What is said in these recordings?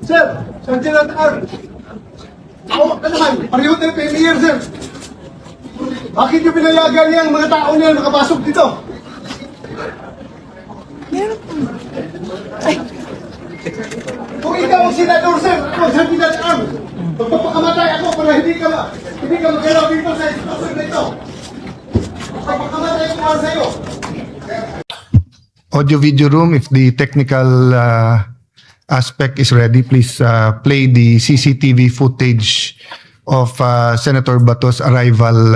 Sir, Sergeant R. Ako, ano man, pareho tayo premier, sir. Bakit yung pinayagan niya ang mga tao niya nakapasok dito? Meron pa. Ay, Kung ikaw ang senador, sir, ako, Sergeant R. Magpapakamatay ako para hindi ka magalaw dito sa institusyon na ito. Magpapakamatay ko para sa'yo. Audio video room, if the technical aspect is ready, please play the CCTV footage of Senator Bato's arrival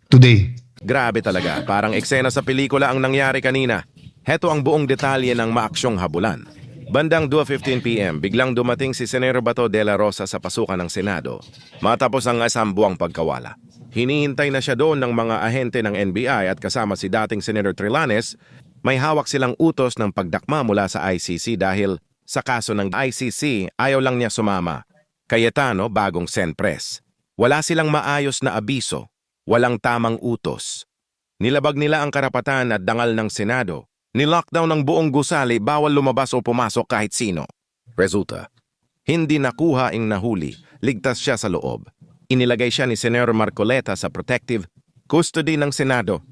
today. Grabe talaga, parang eksena sa pelikula ang nangyari kanina. Heto ang buong detalye ng maaksyong habulan. Bandang 2:15 PM, biglang dumating si Senador Bato de la Rosa sa pasukan ng Senado. Matapos ang asambuang pagkawala. Hinihintay na siya doon ng mga ahente ng NBI at kasama si dating Senator Trillanes. May hawak silang utos ng pagdakma mula sa ICC dahil sa kaso ng ICC ayaw lang niya sumama. Cayetano, bagong Senpres. Wala silang maayos na abiso, walang tamang utos. Nilabag nila ang karapatan at dangal ng Senado. Nilockdown ng buong gusali, bawal lumabas o pumasok kahit sino. Resulta, hindi nakuha ang nahuli, ligtas siya sa loob. Inilagay siya ni Senator Marcoleta sa protective custody ng Senado.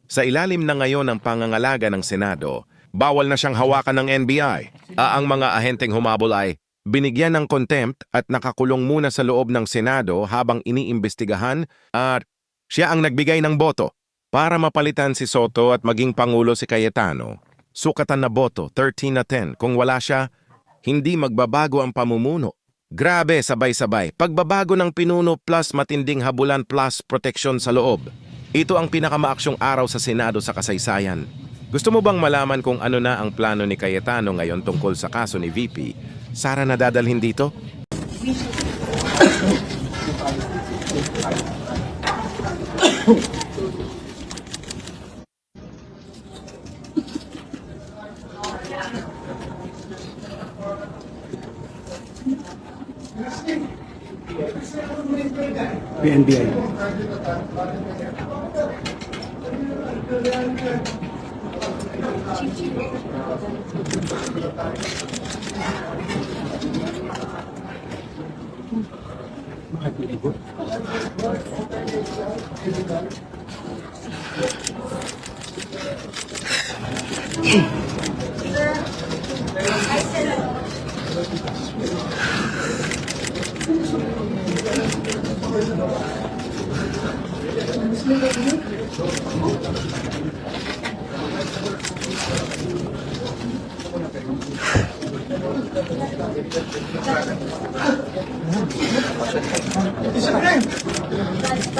Sa ilalim na ngayon ng pangangalaga ng Senado, bawal na siyang hawakan ng NBI. Ang mga ahenteng humabol ay binigyan ng contempt at nakakulong muna sa loob ng Senado habang iniimbestigahan at siya ang nagbigay ng boto para mapalitan si Soto at maging Pangulo si Cayetano. Sukatan na boto, 13-10. Kung wala siya, hindi magbabago ang pamumuno. Grabe, sabay-sabay. Pagbabago ng pinuno plus matinding habulan plus proteksyon sa loob. Ito ang pinakamaaksyong araw sa Senado sa kasaysayan. Gusto mo bang malaman kung ano na ang plano ni Cayetano ngayon tungkol sa kaso ni VP? Sara na dadalhin dito? PNBI.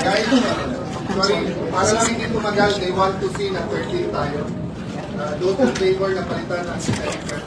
Guys, sorry, para lang hindi tumagal, they want to see na 13 tayo. Those in favor na palitan ng Senator.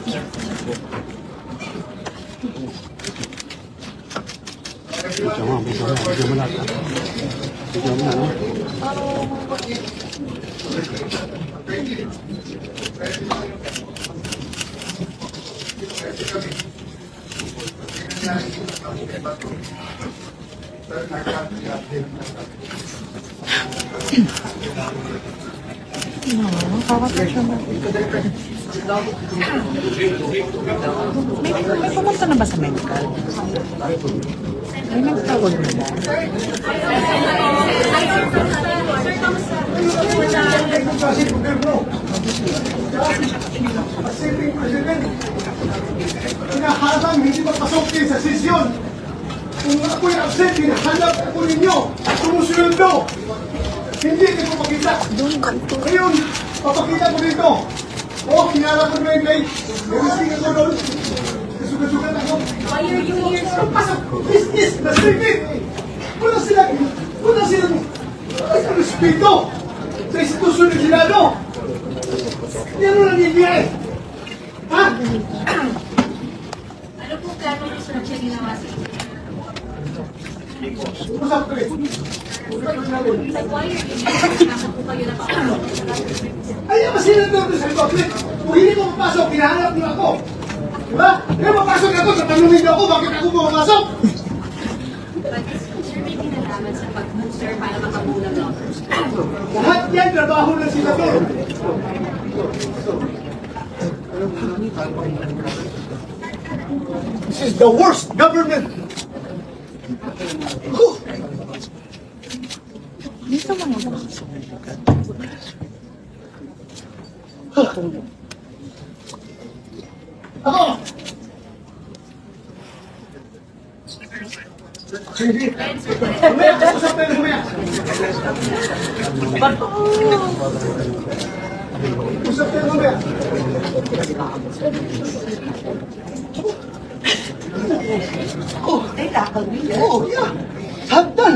nakakapasya na. May pumunta na ba sa medical? May nagtawag na ba? Hinaharang, hindi magpasok din sa sesyon. Kung ako'y absent, hinahanap ako ninyo. Sumusundo. Hindi ko pakita. Ngayon, papakita ko dito. Kinala ko na yung kay. Naristing ako doon. Nasugat-sugat ako. Why are you here, sir? Pasok. Business. Nasipit. Wala silang respeto sa institusyon ng Senado. Yan mo nangyayari. Ha? Ano po plano mo sa siya ginawa sa inyo? Usap ko eh. Like, why are you here? Bakit po kayo napapasok? Ay, masinador ko sa public. Kung hindi ko mapasok, hinahanap niyo ako. Diba? Kaya mapasok ako, tatanungin niyo ako, bakit ako pumapasok? But sir, may kinalaman sa pag-move, sir, para makabulang lockers. Lahat yan, trabaho ng senador. This is the worst government. Whew. Dito mga Ako! Hindi. Mamaya, usap tayo mamaya. Usap tayo mamaya. Oh, yeah. Hagdan.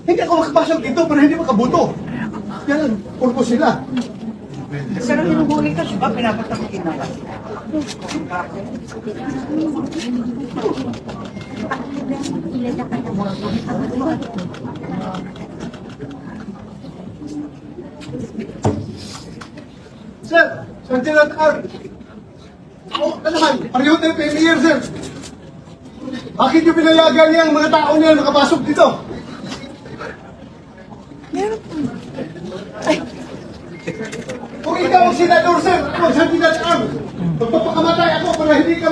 Hindi ako makapasok dito pero hindi makabuto. Yan ang purpose nila. Pero hinuhuli ka, di ba? Pinapatak ka na. Sir, Lieutenant R. Ako, ano naman, pareho tayo premier, sir. Bakit niyo pinayagan niya ang mga tao niya nakapasok dito? Kung ikaw ang senador, sir, ako ang Lieutenant R. Magpapakamatay ako para hindi ka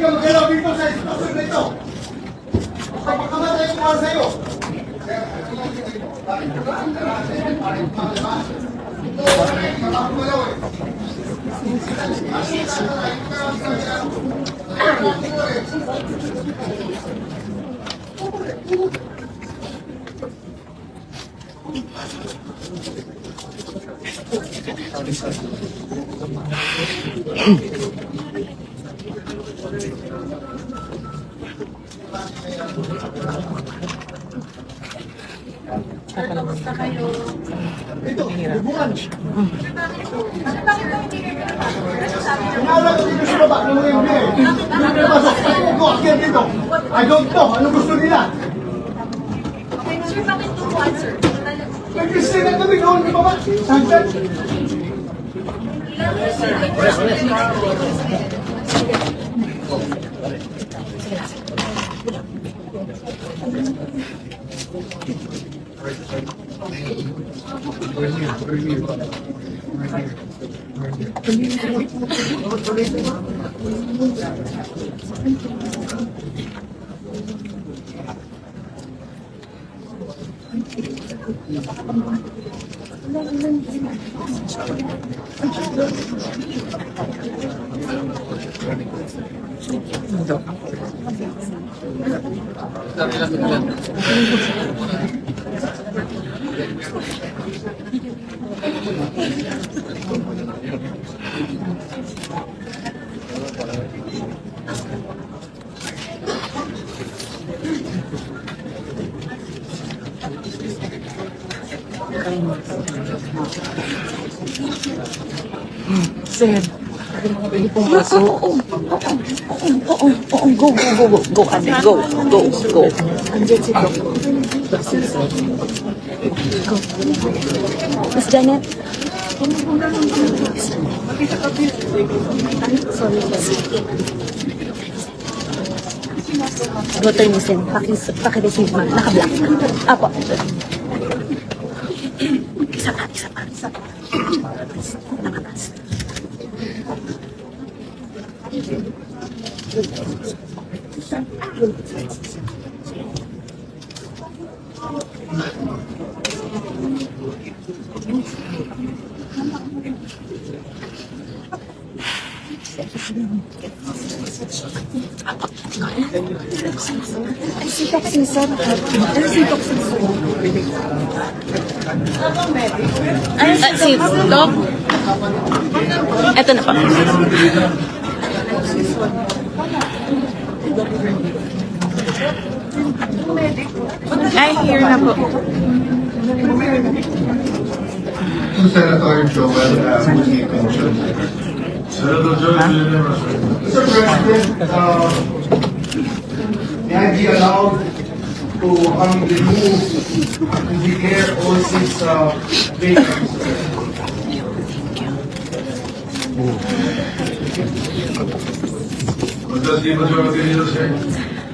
magalaw dito sa istasyon na ito. Magpapakamatay ko para sa'yo. Ito, bubukan. Pinala ko dito sa baba ng mga NBA. Pinapasok. Ako, akyat dito. I don't know. Ano gusto nila? Okay, sir, bakit tuwan, sir? Nag-stay na kami noon sa baba. Hagdan. Sir, hindi pumasok. Oo, go, ate, go. Andiyan si Doc. Go. Miss Janet. Sorry, Dr. Nissen, paki-receive man. Naka-block. Apo. Isa pa. Nakatas. Ay, si Toxin, sir. Ay, si Doc. Ito na pa. Ay, here na po. Senator Joel Monique mentioned. Mr. President, may I be allowed to remove and declare all six vacant? Let's give a majority leader, sir.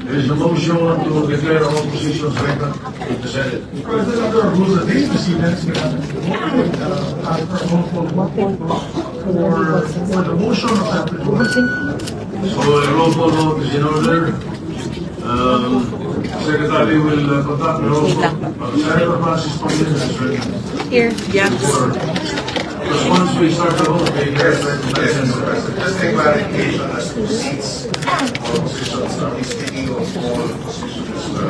There is a motion to declare all positions vacant in the Senate. President, under our rules of the precedence, we have ask for a roll call vote for the motion of that resolution. So a roll call vote is in order. Secretary will conduct the roll call. Senator Francis Pangilinan is ready. Here. Yeah. Because once we start the vote, they Just a clarification as to seats or positions. Are we speaking of all positions?